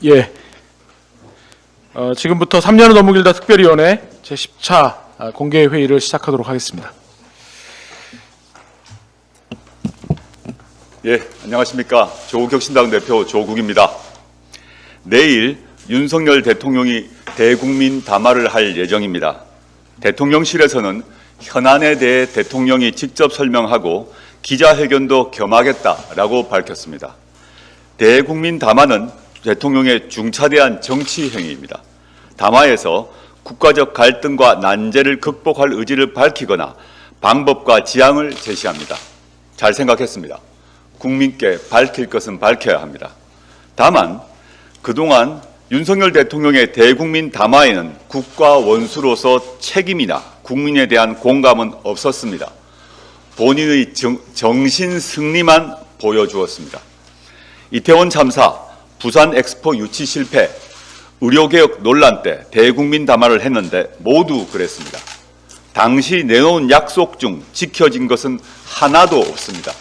예. 지금부터 3년을 너무 길다 특별위원회 제10차 공개 회의를 시작하도록 하겠습니다. 예, 안녕하십니까. 조국혁신당 대표 조국입니다. 내일 윤석열 대통령이 대국민 담화를 할 예정입니다. 대통령실에서는 현안에 대해 대통령이 직접 설명하고 기자회견도 겸하겠다라고 밝혔습니다. 대국민 담화는 대통령의 중차대한 정치 행위입니다. 담화에서 국가적 갈등과 난제를 극복할 의지를 밝히거나 방법과 지향을 제시합니다. 잘 생각했습니다. 국민께 밝힐 것은 밝혀야 합니다. 다만 그동안 윤석열 대통령의 대국민 담화에는 국가 원수로서 책임이나 국민에 대한 공감은 없었습니다. 본인의 정신 승리만 보여주었습니다. 이태원 참사, 부산 엑스포 유치 실패, 의료개혁 논란 때 대국민 담화를 했는데 모두 그랬습니다. 당시 내놓은 약속 중 지켜진 것은 하나도 없습니다.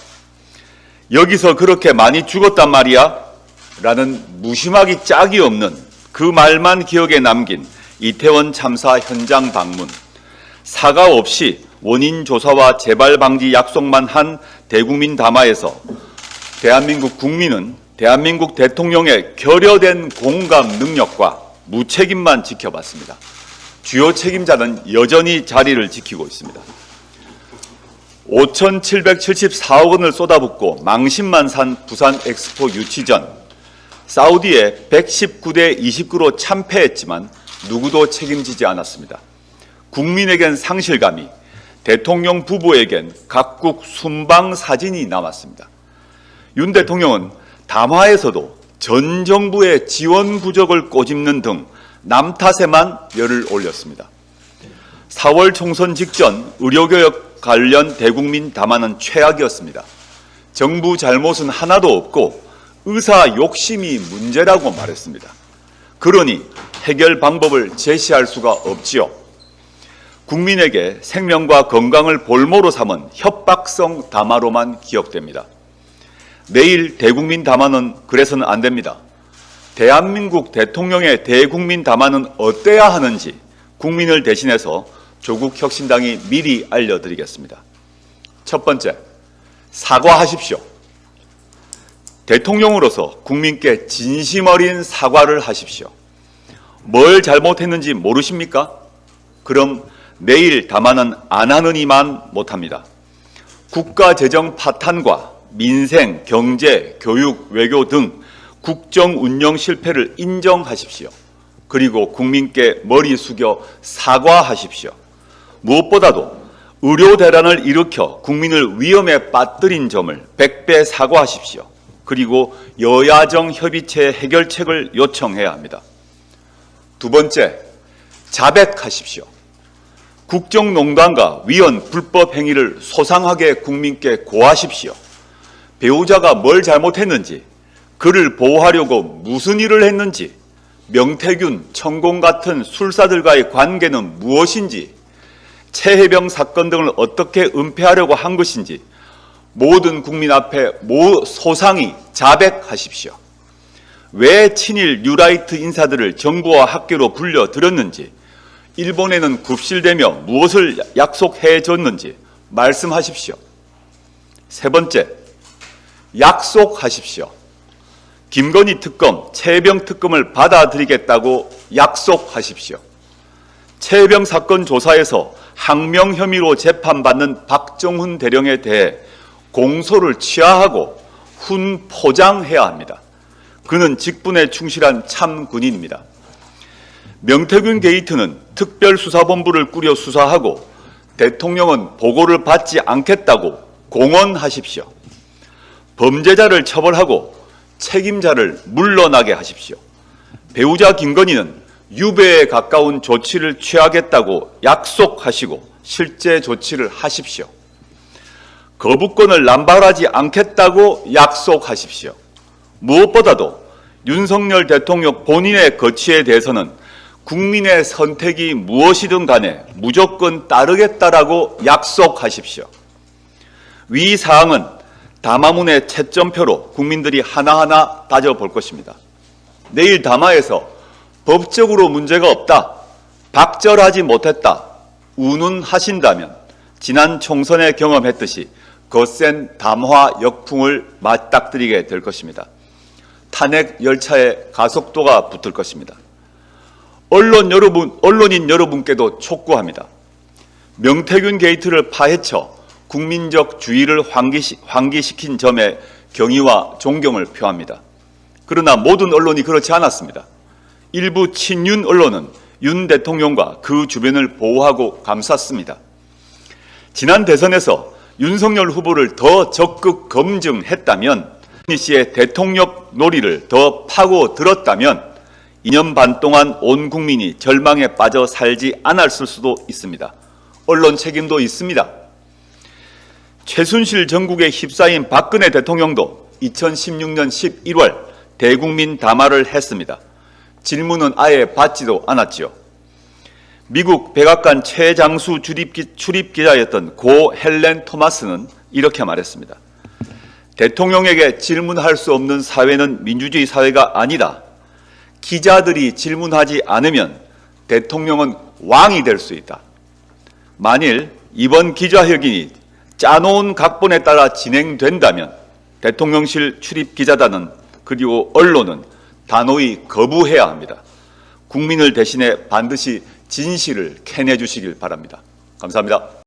여기서 그렇게 많이 죽었단 말이야? 라는 무심하기 짝이 없는 그 말만 기억에 남긴 이태원 참사 현장 방문, 사과 없이 원인 조사와 재발 방지 약속만 한 대국민 담화에서 대한민국 국민은 대한민국 대통령의 결여된 공감 능력과 무책임만 지켜봤습니다. 주요 책임자는 여전히 자리를 지키고 있습니다. 5,774억 원을 쏟아붓고 망신만 산 부산 엑스포 유치 전 사우디에 119대 29로 참패했지만 누구도 책임지지 않았습니다. 국민에겐 상실감이, 대통령 부부에겐 각국 순방 사진이 남았습니다. 윤 대통령은 담화에서도 전 정부의 지원 부족을 꼬집는 등 남 탓에만 열을 올렸습니다. 4월 총선 직전 의료개혁 관련 대국민 담화는 최악이었습니다. 정부 잘못은 하나도 없고 의사 욕심이 문제라고 말했습니다. 그러니 해결 방법을 제시할 수가 없지요. 국민에게 생명과 건강을 볼모로 삼은 협박성 담화로만 기억됩니다. 내일 대국민 담화는 그래서는 안 됩니다. 대한민국 대통령의 대국민 담화는 어때야 하는지 국민을 대신해서 조국혁신당이 미리 알려드리겠습니다. 첫 번째, 사과하십시오. 대통령으로서 국민께 진심 어린 사과를 하십시오. 뭘 잘못했는지 모르십니까? 그럼 내일 담화는 안 하느니만 못합니다. 국가재정 파탄과 민생, 경제, 교육, 외교 등 국정 운영 실패를 인정하십시오. 그리고 국민께 머리 숙여 사과하십시오. 무엇보다도 의료 대란을 일으켜 국민을 위험에 빠뜨린 점을 100배 사과하십시오. 그리고 여야정 협의체 해결책을 요청해야 합니다. 두 번째, 자백하십시오. 국정농단과 위헌 불법 행위를 소상하게 국민께 고하십시오. 배우자가 뭘 잘못했는지, 그를 보호하려고 무슨 일을 했는지, 명태균, 천공 같은 술사들과의 관계는 무엇인지, 최혜병 사건 등을 어떻게 은폐하려고 한 것인지 모든 국민 앞에 소상히 자백하십시오. 왜 친일 뉴라이트 인사들을 정부와 학교로 불려들였는지, 일본에는 굽실대며 무엇을 약속해 줬는지 말씀하십시오. 세 번째, 약속하십시오. 김건희 특검, 최혜병 특검을 받아들이겠다고 약속하십시오. 최혜병 사건 조사에서 항명 혐의로 재판받는 박정훈 대령에 대해 공소를 취하하고 훈 포장해야 합니다. 그는 직분에 충실한 참 군인입니다. 명태균 게이트는 특별수사본부를 꾸려 수사하고 대통령은 보고를 받지 않겠다고 공언하십시오. 범죄자를 처벌하고 책임자를 물러나게 하십시오. 배우자 김건희는 유배에 가까운 조치를 취하겠다고 약속하시고 실제 조치를 하십시오. 거부권을 남발하지 않겠다고 약속하십시오. 무엇보다도 윤석열 대통령 본인의 거취에 대해서는 국민의 선택이 무엇이든 간에 무조건 따르겠다라고 약속하십시오. 위 사항은 담화문의 채점표로 국민들이 하나하나 따져볼 것입니다. 내일 담화에서 법적으로 문제가 없다, 박절하지 못했다, 운운하신다면 지난 총선에 경험했듯이 거센 담화 역풍을 맞닥뜨리게 될 것입니다. 탄핵 열차에 가속도가 붙을 것입니다. 언론인 여러분께도 촉구합니다. 명태균 게이트를 파헤쳐 국민적 주의를 환기시킨 점에 경의와 존경을 표합니다. 그러나 모든 언론이 그렇지 않았습니다. 일부 친윤 언론은 윤 대통령과 그 주변을 보호하고 감쌌습니다. 지난 대선에서 윤석열 후보를 더 적극 검증했다면, 이 씨의 대통령 놀이를 더 파고들었다면 2년 반 동안 온 국민이 절망에 빠져 살지 않았을 수도 있습니다. 언론 책임도 있습니다. 최순실 전국에 휩싸인 박근혜 대통령도 2016년 11월 대국민 담화를 했습니다. 질문은 아예 받지도 않았지요. 미국 백악관 최장수 출입 기자였던 고 헬렌 토마스는 이렇게 말했습니다. 대통령에게 질문할 수 없는 사회는 민주주의 사회가 아니다. 기자들이 질문하지 않으면 대통령은 왕이 될 수 있다. 만일 이번 기자회견이 짜놓은 각본에 따라 진행된다면 대통령실 출입 기자단은 그리고 언론은 단호히 거부해야 합니다. 국민을 대신해 반드시 진실을 캐내주시길 바랍니다. 감사합니다.